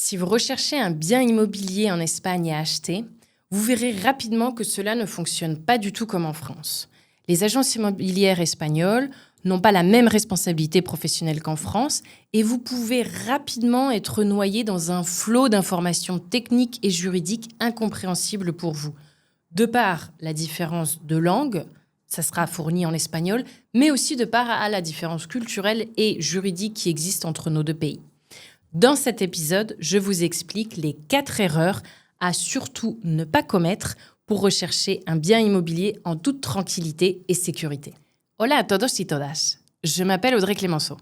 Si vous recherchez un bien immobilier en Espagne à acheter, vous verrez rapidement que cela ne fonctionne pas du tout comme en France. Les agences immobilières espagnoles n'ont pas la même responsabilité professionnelle qu'en France et vous pouvez rapidement être noyé dans un flot d'informations techniques et juridiques incompréhensibles pour vous. De par la différence de langue, ça sera fourni en espagnol, mais aussi de par à la différence culturelle et juridique qui existe entre nos deux pays. Dans cet épisode, je vous explique les 4 erreurs à surtout ne pas commettre pour rechercher un bien immobilier en toute tranquillité et sécurité. Hola a todos y todas, je m'appelle Audrey Clémenceau.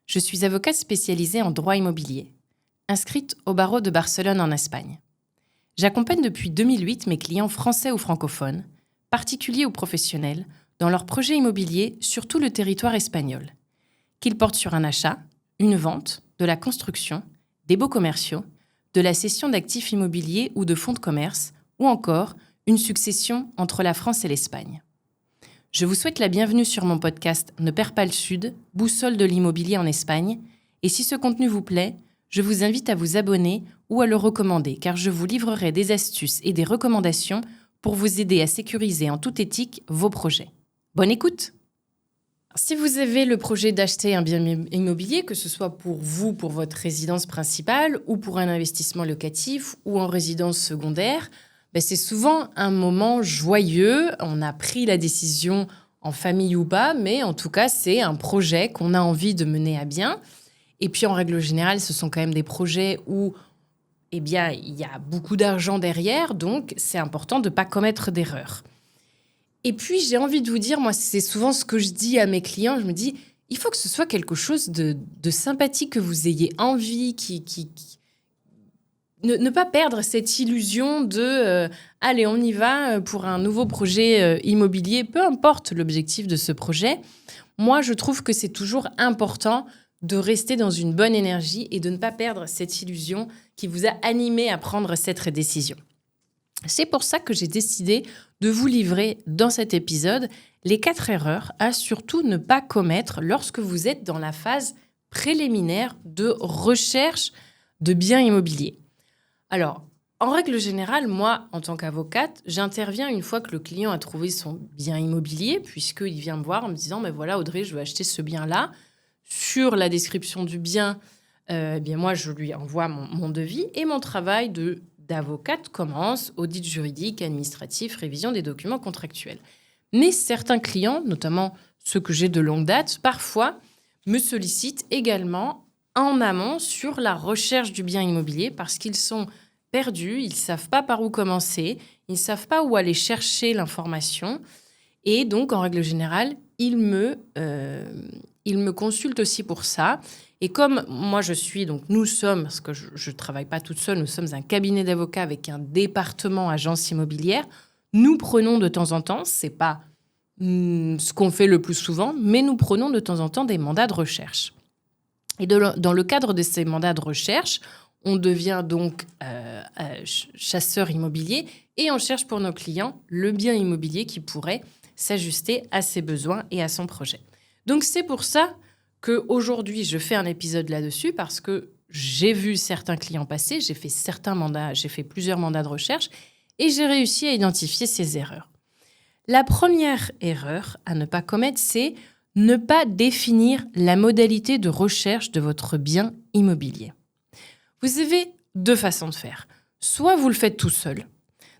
Je suis avocate spécialisée en droit immobilier, inscrite au barreau de Barcelone en Espagne. J'accompagne depuis 2008 mes clients français ou francophones, particuliers ou professionnels, dans leurs projets immobiliers sur tout le territoire espagnol, qu'ils portent sur un achat, une vente, de la construction, des baux commerciaux, de la cession d'actifs immobiliers ou de fonds de commerce, ou encore une succession entre la France et l'Espagne. Je vous souhaite la bienvenue sur mon podcast Ne perds pas le Sud, boussole de l'immobilier en Espagne, et si ce contenu vous plaît, je vous invite à vous abonner ou à le recommander, car je vous livrerai des astuces et des recommandations pour vous aider à sécuriser en toute éthique vos projets. Bonne écoute! Si vous avez le projet d'acheter un bien immobilier, que ce soit pour vous, pour votre résidence principale, ou pour un investissement locatif, ou en résidence secondaire, c'est souvent un moment joyeux. On a pris la décision en famille ou pas, mais en tout cas, c'est un projet qu'on a envie de mener à bien. Et puis, en règle générale, ce sont quand même des projets où il y a beaucoup d'argent derrière, donc c'est important de ne pas commettre d'erreurs. Et puis, j'ai envie de vous dire, moi, c'est souvent ce que je dis à mes clients, je me dis, il faut que ce soit quelque chose de sympathique, que vous ayez envie, Ne pas perdre cette illusion de allez, on y va pour un nouveau projet immobilier, peu importe l'objectif de ce projet. Moi, je trouve que c'est toujours important de rester dans une bonne énergie et de ne pas perdre cette illusion qui vous a animé à prendre cette décision. C'est pour ça que j'ai décidé de vous livrer dans cet épisode les 4 erreurs à surtout ne pas commettre lorsque vous êtes dans la phase préliminaire de recherche de biens immobiliers. Alors, en règle générale, moi, en tant qu'avocate, j'interviens une fois que le client a trouvé son bien immobilier, puisqu'il vient me voir en me disant « Mais voilà, Audrey, je veux acheter ce bien-là ». Sur la description du bien, moi, je lui envoie mon devis et mon travail d'avocate commence, audit juridique, administratif, révision des documents contractuels. Mais certains clients, notamment ceux que j'ai de longue date, parfois me sollicitent également en amont sur la recherche du bien immobilier parce qu'ils sont perdus, ils ne savent pas par où commencer, ils ne savent pas où aller chercher l'information. Et donc, en règle générale, ils me consultent aussi pour ça. Et comme moi, nous sommes, parce que je ne travaille pas toute seule, nous sommes un cabinet d'avocats avec un département agence immobilière, nous prenons de temps en temps, ce n'est pas ce qu'on fait le plus souvent, mais nous prenons de temps en temps des mandats de recherche. Et dans le cadre de ces mandats de recherche, on devient donc chasseur immobilier et on cherche pour nos clients le bien immobilier qui pourrait s'ajuster à ses besoins et à son projet. Donc c'est pour ça qu'aujourd'hui, je fais un épisode là-dessus parce que j'ai vu certains clients passer, j'ai fait plusieurs mandats de recherche et j'ai réussi à identifier ces erreurs. La première erreur à ne pas commettre, c'est ne pas définir la modalité de recherche de votre bien immobilier. Vous avez 2 façons de faire. Soit vous le faites tout seul.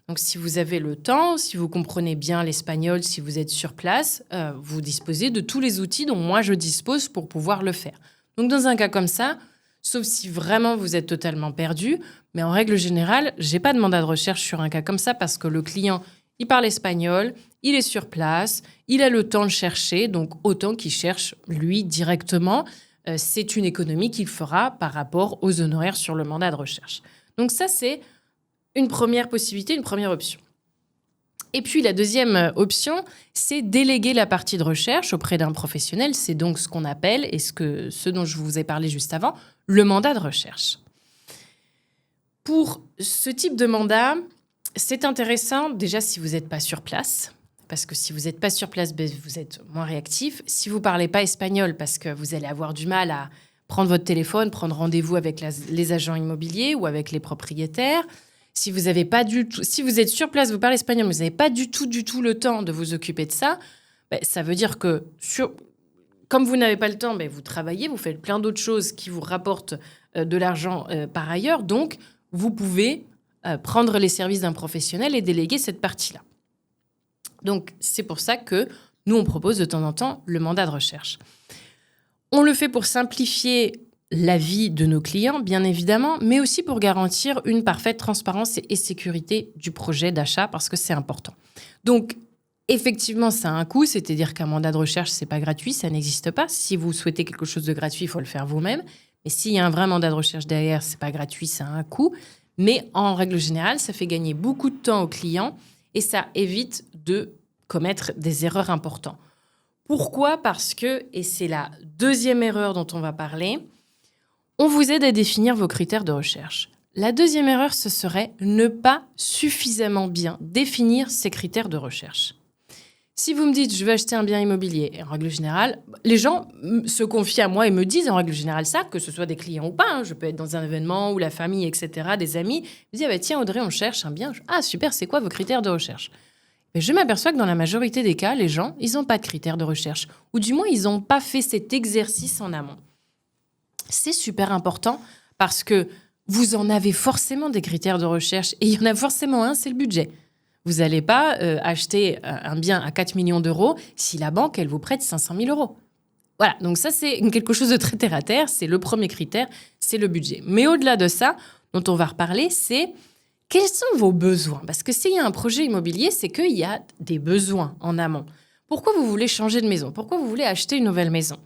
Donc, si vous avez le temps, si vous comprenez bien l'espagnol, si vous êtes sur place, vous disposez de tous les outils dont moi je dispose pour pouvoir le faire. Donc, dans un cas comme ça, sauf si vraiment vous êtes totalement perdu, mais en règle générale, je n'ai pas de mandat de recherche sur un cas comme ça parce que le client, il parle espagnol, il est sur place, il a le temps de chercher, donc autant qu'il cherche lui directement. C'est une économie qu'il fera par rapport aux honoraires sur le mandat de recherche. Donc ça, c'est une première possibilité, une première option. Et puis, la deuxième option, c'est déléguer la partie de recherche auprès d'un professionnel. C'est donc ce qu'on appelle, et ce dont je vous ai parlé juste avant, le mandat de recherche. Pour ce type de mandat, c'est intéressant, déjà, si vous n'êtes pas sur place, parce que si vous n'êtes pas sur place, vous êtes moins réactif. Si vous ne parlez pas espagnol, parce que vous allez avoir du mal à prendre votre téléphone, prendre rendez-vous avec les agents immobiliers ou avec les propriétaires. Si vous êtes sur place, vous parlez espagnol, mais vous n'avez pas du tout le temps de vous occuper de ça, ça veut dire que comme vous n'avez pas le temps, vous travaillez, vous faites plein d'autres choses qui vous rapportent de l'argent par ailleurs. Donc, vous pouvez prendre les services d'un professionnel et déléguer cette partie-là. Donc, c'est pour ça que nous, on propose de temps en temps le mandat de recherche. On le fait pour simplifier la vie de nos clients, bien évidemment, mais aussi pour garantir une parfaite transparence et sécurité du projet d'achat, parce que c'est important. Donc, effectivement, ça a un coût, c'est-à-dire qu'un mandat de recherche, c'est pas gratuit, ça n'existe pas. Si vous souhaitez quelque chose de gratuit, il faut le faire vous-même. Mais s'il y a un vrai mandat de recherche derrière, c'est pas gratuit, ça a un coût. Mais en règle générale, ça fait gagner beaucoup de temps aux clients et ça évite de commettre des erreurs importantes. Pourquoi ? Parce que, et c'est la deuxième erreur dont on va parler, on vous aide à définir vos critères de recherche. La deuxième erreur, ce serait ne pas suffisamment bien définir ces critères de recherche. Si vous me dites « je veux acheter un bien immobilier », en règle générale, les gens se confient à moi et me disent en règle générale ça, que ce soit des clients ou pas. Je peux être dans un événement ou la famille, etc., des amis. Ils me disent « tiens Audrey, on cherche un bien. » Ah super, c'est quoi vos critères de recherche ? Mais je m'aperçois que dans la majorité des cas, les gens, ils n'ont pas de critères de recherche. Ou du moins, ils n'ont pas fait cet exercice en amont. C'est super important parce que vous en avez forcément des critères de recherche et il y en a forcément un, c'est le budget. Vous n'allez pas acheter un bien à 4 millions d'euros si la banque, elle vous prête 500 000 euros. Voilà, donc ça, c'est quelque chose de très terre-à-terre. C'est le premier critère, c'est le budget. Mais au-delà de ça, dont on va reparler, c'est quels sont vos besoins ? Parce que s'il y a un projet immobilier, c'est qu'il y a des besoins en amont. Pourquoi vous voulez changer de maison ? Pourquoi vous voulez acheter une nouvelle maison ?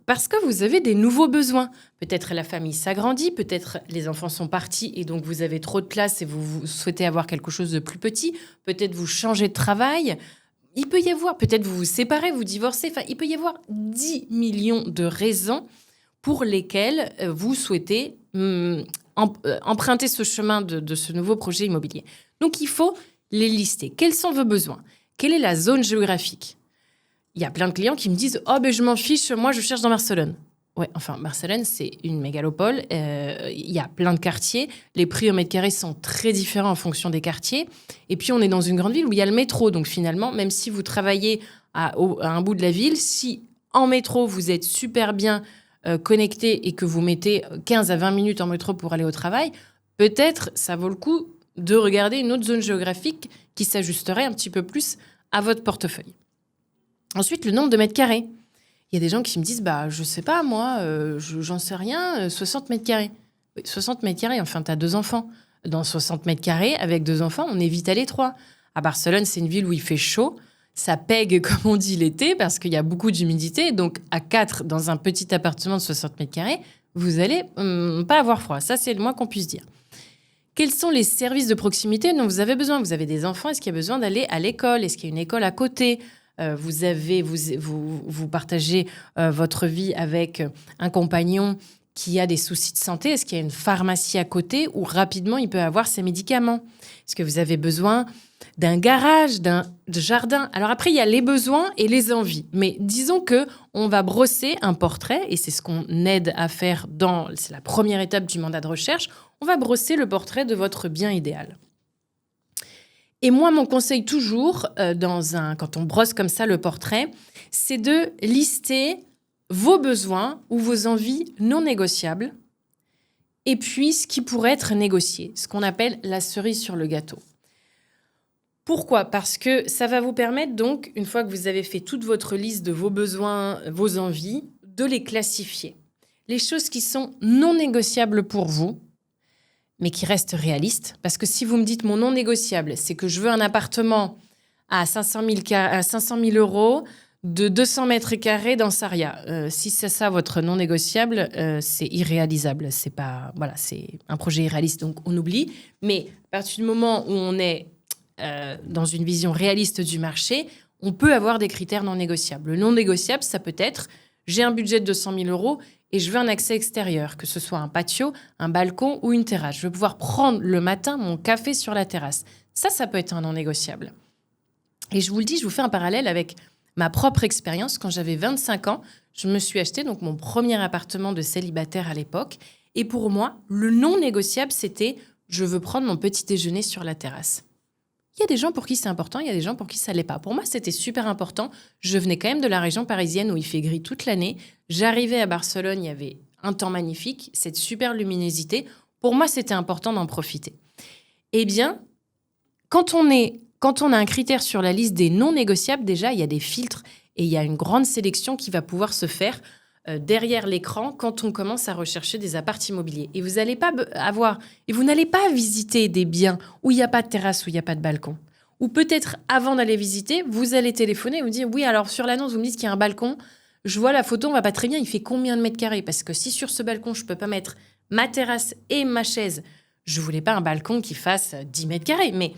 Parce que vous avez des nouveaux besoins. Peut-être la famille s'agrandit, peut-être les enfants sont partis et donc vous avez trop de place et vous souhaitez avoir quelque chose de plus petit. Peut-être vous changez de travail. Il peut y avoir, peut-être vous vous séparez, vous divorcez. Enfin, il peut y avoir 10 millions de raisons pour lesquelles vous souhaitez emprunter ce chemin de ce nouveau projet immobilier. Donc, il faut les lister. Quels sont vos besoins ? Quelle est la zone géographique ? Il y a plein de clients qui me disent « Oh, je m'en fiche, moi, je cherche dans Barcelone. » Ouais, enfin, Barcelone, c'est une mégalopole. Il y a plein de quartiers. Les prix au mètre carré sont très différents en fonction des quartiers. Et puis, on est dans une grande ville où il y a le métro. Donc, finalement, même si vous travaillez à un bout de la ville, si en métro, vous êtes super bien connecté et que vous mettez 15 à 20 minutes en métro pour aller au travail, peut-être ça vaut le coup de regarder une autre zone géographique qui s'ajusterait un petit peu plus à votre portefeuille. Ensuite, le nombre de mètres carrés. Il y a des gens qui me disent, je sais pas, moi, j'en sais rien, 60 mètres carrés. 60 mètres carrés, enfin, t'as 2 enfants. Dans 60 mètres carrés, avec 2 enfants, on est vite à l'étroit. À Barcelone, c'est une ville où il fait chaud. Ça pègue, comme on dit, l'été, parce qu'il y a beaucoup d'humidité. Donc, à 4, dans un petit appartement de 60 mètres carrés, vous allez pas avoir froid. Ça, c'est le moins qu'on puisse dire. Quels sont les services de proximité dont vous avez besoin ? Vous avez des enfants, est-ce qu'il y a besoin d'aller à l'école ? Est-ce qu'il y a une école à côté ? Vous partagez votre vie avec un compagnon qui a des soucis de santé. Est-ce qu'il y a une pharmacie à côté où rapidement il peut avoir ses médicaments ? Est-ce que vous avez besoin d'un garage, d'un jardin ? Alors après, il y a les besoins et les envies. Mais disons qu'on va brosser un portrait, et c'est ce qu'on aide à faire c'est la première étape du mandat de recherche. On va brosser le portrait de votre bien idéal. Et moi, mon conseil toujours, quand on brosse comme ça le portrait, c'est de lister vos besoins ou vos envies non négociables et puis ce qui pourrait être négocié, ce qu'on appelle la cerise sur le gâteau. Pourquoi ? Parce que ça va vous permettre donc, une fois que vous avez fait toute votre liste de vos besoins, vos envies, de les classifier. Les choses qui sont non négociables pour vous, mais qui reste réaliste. Parce que si vous me dites mon non négociable, c'est que je veux un appartement à 500 000 euros de 200 mètres carrés dans Sarria. Si c'est ça votre non négociable, c'est irréalisable. C'est un projet irréaliste, donc on oublie. Mais à partir du moment où on est dans une vision réaliste du marché, on peut avoir des critères non négociables. Le non négociable, ça peut être j'ai un budget de 200 000 euros et je veux un accès extérieur, que ce soit un patio, un balcon ou une terrasse. Je veux pouvoir prendre le matin mon café sur la terrasse. Ça peut être un non négociable. Et je vous le dis, je vous fais un parallèle avec ma propre expérience. Quand j'avais 25 ans, je me suis acheté donc mon premier appartement de célibataire à l'époque. Et pour moi, le non négociable, c'était « je veux prendre mon petit déjeuner sur la terrasse ». Il y a des gens pour qui c'est important, il y a des gens pour qui ça ne l'est pas. Pour moi, c'était super important. Je venais quand même de la région parisienne où il fait gris toute l'année. J'arrivais à Barcelone, il y avait un temps magnifique, cette super luminosité. Pour moi, c'était important d'en profiter. Eh bien, quand on a un critère sur la liste des non négociables, déjà, il y a des filtres et il y a une grande sélection qui va pouvoir se faire derrière l'écran quand on commence à rechercher des apparts immobiliers. Et vous n'allez pas visiter des biens où il n'y a pas de terrasse, où il n'y a pas de balcon. Ou peut-être, avant d'aller visiter, vous allez téléphoner et vous dire « Oui, alors sur l'annonce, vous me dites qu'il y a un balcon. Je vois la photo, on ne va pas très bien. Il fait combien de mètres carrés ? Parce que si sur ce balcon, je ne peux pas mettre ma terrasse et ma chaise, je ne voulais pas un balcon qui fasse 10 mètres carrés, mais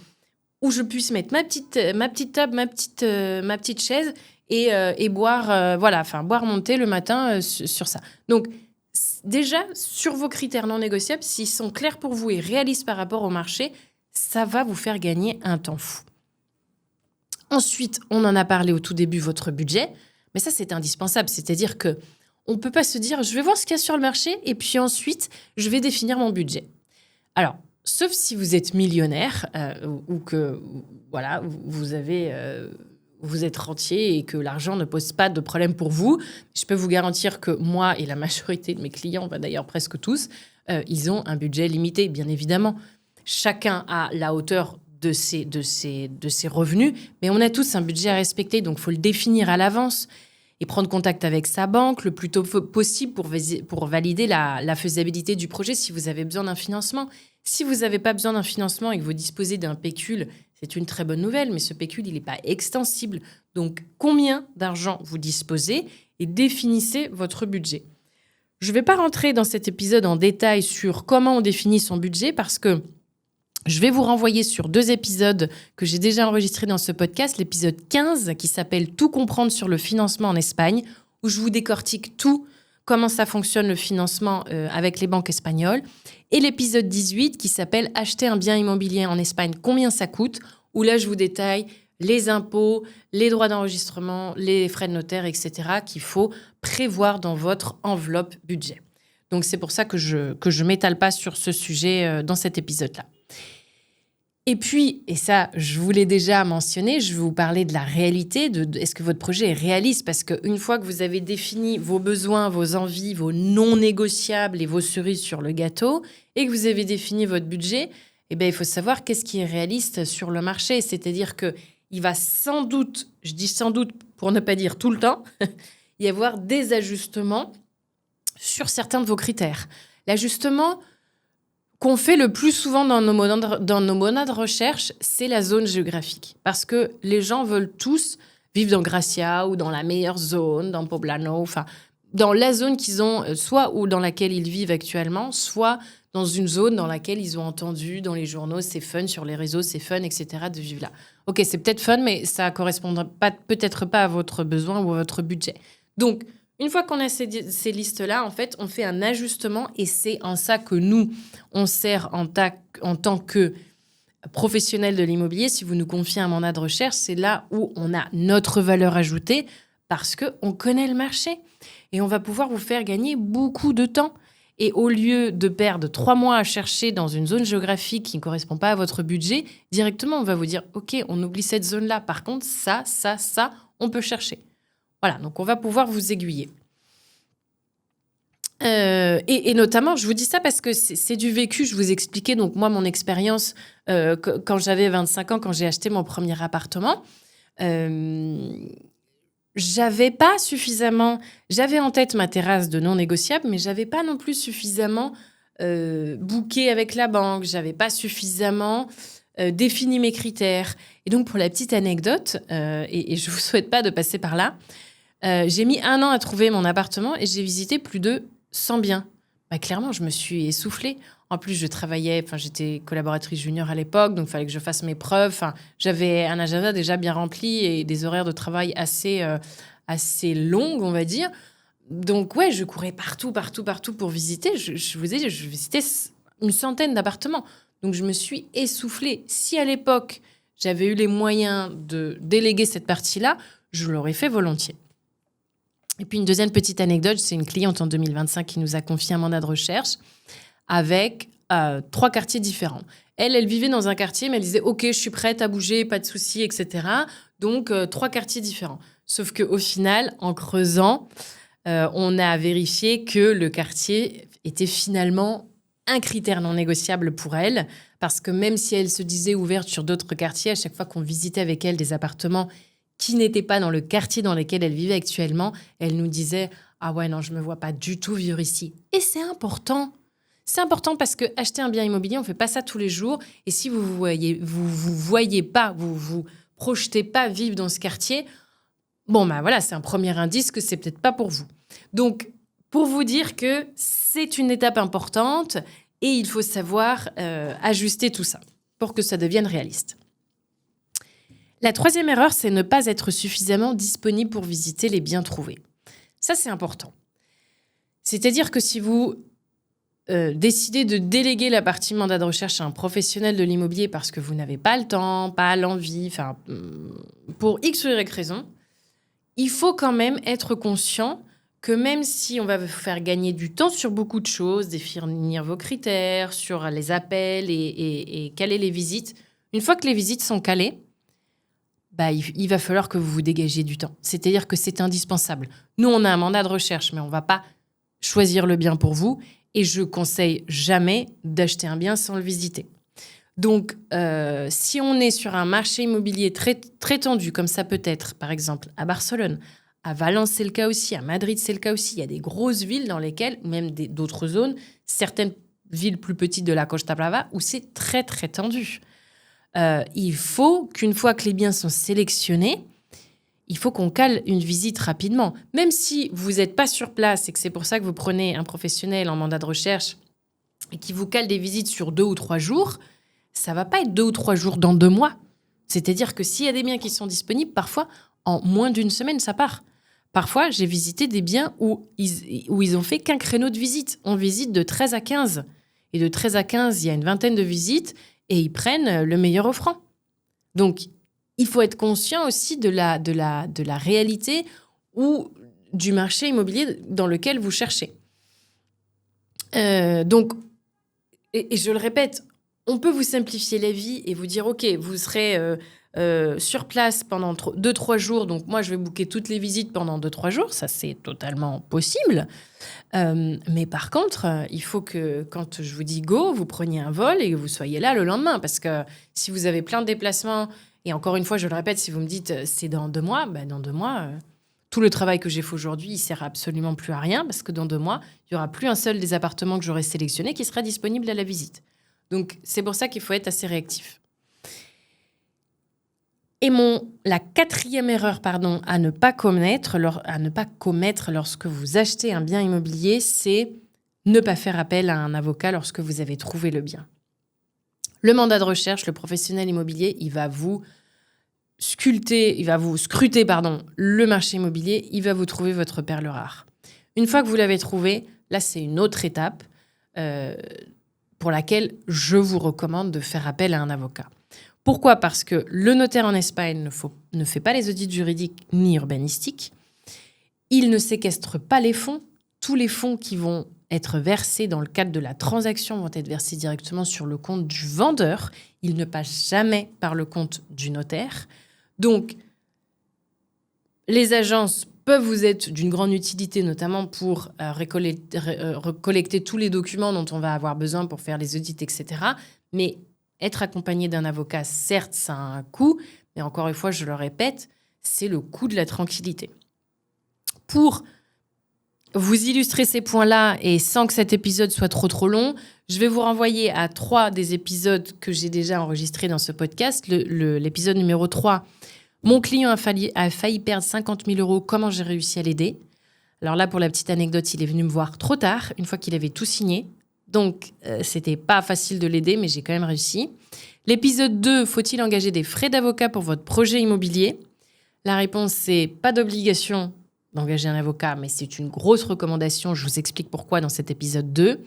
où je puisse mettre ma petite table, ma petite chaise et boire, boire mon thé le matin sur ça. Donc, déjà, sur vos critères non négociables, s'ils sont clairs pour vous et réalistes par rapport au marché, ça va vous faire gagner un temps fou. Ensuite, on en a parlé au tout début, votre budget. Mais ça, c'est indispensable. C'est-à-dire que on ne peut pas se dire, je vais voir ce qu'il y a sur le marché et puis ensuite, je vais définir mon budget. Alors, sauf si vous êtes millionnaire ou que voilà, vous êtes rentier et que l'argent ne pose pas de problème pour vous. Je peux vous garantir que moi et la majorité de mes clients, d'ailleurs presque tous, ils ont un budget limité, bien évidemment. Chacun a la hauteur de ses revenus, mais on a tous un budget à respecter, donc il faut le définir à l'avance et prendre contact avec sa banque le plus tôt possible pour valider la faisabilité du projet si vous avez besoin d'un financement. Si vous n'avez pas besoin d'un financement et que vous disposez d'un pécule, c'est une très bonne nouvelle, mais ce pécule, il n'est pas extensible. Donc, combien d'argent vous disposez et définissez votre budget. Je ne vais pas rentrer dans cet épisode en détail sur comment on définit son budget parce que je vais vous renvoyer sur 2 épisodes que j'ai déjà enregistrés dans ce podcast. L'épisode 15 qui s'appelle « Tout comprendre sur le financement en Espagne » où je vous décortique tout, comment ça fonctionne le financement avec les banques espagnoles. Et l'épisode 18 qui s'appelle « Acheter un bien immobilier en Espagne, combien ça coûte ?» où là, je vous détaille les impôts, les droits d'enregistrement, les frais de notaire, etc. qu'il faut prévoir dans votre enveloppe budget. Donc, c'est pour ça que je m'étale pas sur ce sujet dans cet épisode-là. Et puis, et ça, je vous l'ai déjà mentionné, je vais vous parler de la réalité, est-ce que votre projet est réaliste ? Parce qu'une fois que vous avez défini vos besoins, vos envies, vos non négociables et vos cerises sur le gâteau, et que vous avez défini votre budget, eh bien, il faut savoir qu'est-ce qui est réaliste sur le marché. C'est-à-dire qu'il va sans doute, je dis sans doute pour ne pas dire tout le temps, y avoir des ajustements sur certains de vos critères. L'ajustement qu'on fait le plus souvent dans nos monas de recherche, c'est la zone géographique. Parce que les gens veulent tous vivre dans Gracia ou dans la meilleure zone, dans Poblano, enfin, dans la zone qu'ils ont, soit ou dans laquelle ils vivent actuellement, soit dans une zone dans laquelle ils ont entendu dans les journaux, c'est fun, sur les réseaux, c'est fun, etc., de vivre là. Ok, c'est peut-être fun, mais ça ne correspond peut-être pas à votre besoin ou à votre budget. Donc, une fois qu'on a ces listes-là, en fait, on fait un ajustement et c'est en ça que nous, on sert en tant que professionnel de l'immobilier. Si vous nous confiez un mandat de recherche, c'est là où on a notre valeur ajoutée parce qu'on connaît le marché et on va pouvoir vous faire gagner beaucoup de temps. Et au lieu de perdre 3 mois à chercher dans une zone géographique qui ne correspond pas à votre budget, directement, on va vous dire « Ok, on oublie cette zone-là. Par contre, ça, on peut chercher. » Voilà, donc on va pouvoir vous aiguiller. Et notamment, je vous dis ça parce que c'est du vécu. Je vous expliquais, donc moi, mon expérience quand j'avais 25 ans, quand j'ai acheté mon premier appartement. J'avais pas suffisamment... J'avais en tête ma terrasse de non négociable, mais j'avais pas non plus suffisamment booké avec la banque. J'avais pas suffisamment défini mes critères. Et donc, pour la petite anecdote, et je vous souhaite pas de passer par là, j'ai mis 1 an à trouver mon appartement et j'ai visité plus de 100 biens. Clairement, je me suis essoufflée. En plus, j'étais collaboratrice junior à l'époque, donc il fallait que je fasse mes preuves. J'avais un agenda déjà bien rempli et des horaires de travail assez longues, on va dire. Donc, ouais, je courais partout pour visiter. Je vous ai dit, je visitais une centaine d'appartements. Donc, je me suis essoufflée. Si à l'époque, j'avais eu les moyens de déléguer cette partie-là, je l'aurais fait volontiers. Et puis une deuxième petite anecdote, c'est une cliente en 2025 qui nous a confié un mandat de recherche avec 3 quartiers différents. Elle vivait dans un quartier, mais elle disait « Ok, je suis prête à bouger, pas de souci, etc. » Donc, 3 quartiers différents. Sauf qu'au final, en creusant, on a vérifié que le quartier était finalement un critère non négociable pour elle, parce que même si elle se disait ouverte sur d'autres quartiers, à chaque fois qu'on visitait avec elle des appartements qui n'étaient pas dans le quartier dans lequel elle vivait actuellement, elle nous disait « Ah ouais, non, je me vois pas du tout vivre ici. » Et c'est important. C'est important parce que acheter un bien immobilier, on fait pas ça tous les jours. Et si vous voyez pas, vous projetez pas vivre dans ce quartier, bon, ben voilà, c'est un premier indice que c'est peut-être pas pour vous. Donc, pour vous dire que c'est une étape importante et il faut savoir ajuster tout ça pour que ça devienne réaliste. La troisième erreur, c'est ne pas être suffisamment disponible pour visiter les biens trouvés. Ça, c'est important. C'est-à-dire que si vous décidez de déléguer la partie mandat de recherche à un professionnel de l'immobilier parce que vous n'avez pas le temps, pas l'envie, pour X ou Y raison, il faut quand même être conscient que même si on va vous faire gagner du temps sur beaucoup de choses, définir vos critères, sur les appels et caler les visites, une fois que les visites sont calées, il va falloir que vous vous dégagiez du temps. C'est-à-dire que c'est indispensable. Nous, on a un mandat de recherche, mais on ne va pas choisir le bien pour vous. Et je conseille jamais d'acheter un bien sans le visiter. Donc, si on est sur un marché immobilier très, très tendu, comme ça peut être, par exemple, à Barcelone, à Valence, c'est le cas aussi, à Madrid, c'est le cas aussi. Il y a des grosses villes dans lesquelles, même d'autres zones, certaines villes plus petites de la Costa Brava, où c'est très, très tendu. Il faut qu'une fois que les biens sont sélectionnés, il faut qu'on cale une visite rapidement. Même si vous n'êtes pas sur place et que c'est pour ça que vous prenez un professionnel en mandat de recherche et qui vous cale des visites sur 2 ou 3 jours, ça ne va pas être 2 ou 3 jours dans 2 mois. C'est-à-dire que s'il y a des biens qui sont disponibles, parfois, en moins d'une semaine, ça part. Parfois, j'ai visité des biens où ils ont fait qu'un créneau de visite. On visite de 13 à 15. Et de 13 à 15, il y a une vingtaine de visites et ils prennent le meilleur offrant. Donc, il faut être conscient aussi de la réalité ou du marché immobilier dans lequel vous cherchez. Donc, je le répète, on peut vous simplifier la vie et vous dire, OK, vous serez sur place pendant 2-3 jours, donc moi, je vais booker toutes les visites pendant 2-3 jours. Ça, c'est totalement possible. Mais par contre, il faut que, quand je vous dis go, vous preniez un vol et que vous soyez là le lendemain. Parce que si vous avez plein de déplacements, et encore une fois, je le répète, si vous me dites c'est dans 2 mois, dans 2 mois, tout le travail que j'ai fait aujourd'hui, il ne sert absolument plus à rien. Parce que dans 2 mois, il n'y aura plus un seul des appartements que j'aurai sélectionné qui sera disponible à la visite. Donc, c'est pour ça qu'il faut être assez réactif. Et la quatrième erreur, à ne pas commettre lorsque vous achetez un bien immobilier, c'est ne pas faire appel à un avocat lorsque vous avez trouvé le bien. Le mandat de recherche, le professionnel immobilier, il va vous scruter le marché immobilier, il va vous trouver votre perle rare. Une fois que vous l'avez trouvé, là, c'est une autre étape pour laquelle je vous recommande de faire appel à un avocat. Pourquoi ? Parce que le notaire en Espagne ne fait pas les audits juridiques ni urbanistiques. Il ne séquestre pas les fonds. Tous les fonds qui vont être versés dans le cadre de la transaction vont être versés directement sur le compte du vendeur. Ils ne passent jamais par le compte du notaire. Donc, les agences peuvent vous être d'une grande utilité, notamment pour recollecter tous les documents dont on va avoir besoin pour faire les audits, etc. Mais être accompagné d'un avocat, certes, ça a un coût, mais encore une fois, je le répète, c'est le coût de la tranquillité. Pour vous illustrer ces points-là, et sans que cet épisode soit trop long, je vais vous renvoyer à 3 des épisodes que j'ai déjà enregistrés dans ce podcast. L'épisode numéro 3, mon client a failli perdre 50 000 €, comment j'ai réussi à l'aider ? Alors là, pour la petite anecdote, il est venu me voir trop tard, une fois qu'il avait tout signé. Donc, c'était pas facile de l'aider, mais j'ai quand même réussi. L'épisode 2, faut-il engager des frais d'avocat pour votre projet immobilier ? La réponse, c'est pas d'obligation d'engager un avocat, mais c'est une grosse recommandation. Je vous explique pourquoi dans cet épisode 2.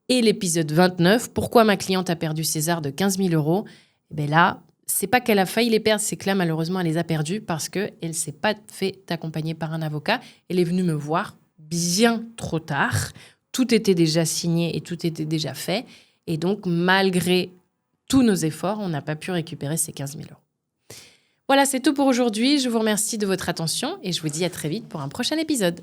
Et l'épisode 29, pourquoi ma cliente a perdu ses arts de 15 000 €? Et bien là, c'est pas qu'elle a failli les perdre, c'est que là, malheureusement, elle les a perdus parce qu'elle ne s'est pas fait accompagner par un avocat. Elle est venue me voir bien trop tard. Tout était déjà signé et tout était déjà fait. Et donc, malgré tous nos efforts, on n'a pas pu récupérer ces 15 000 euros. Voilà, c'est tout pour aujourd'hui. Je vous remercie de votre attention et je vous dis à très vite pour un prochain épisode.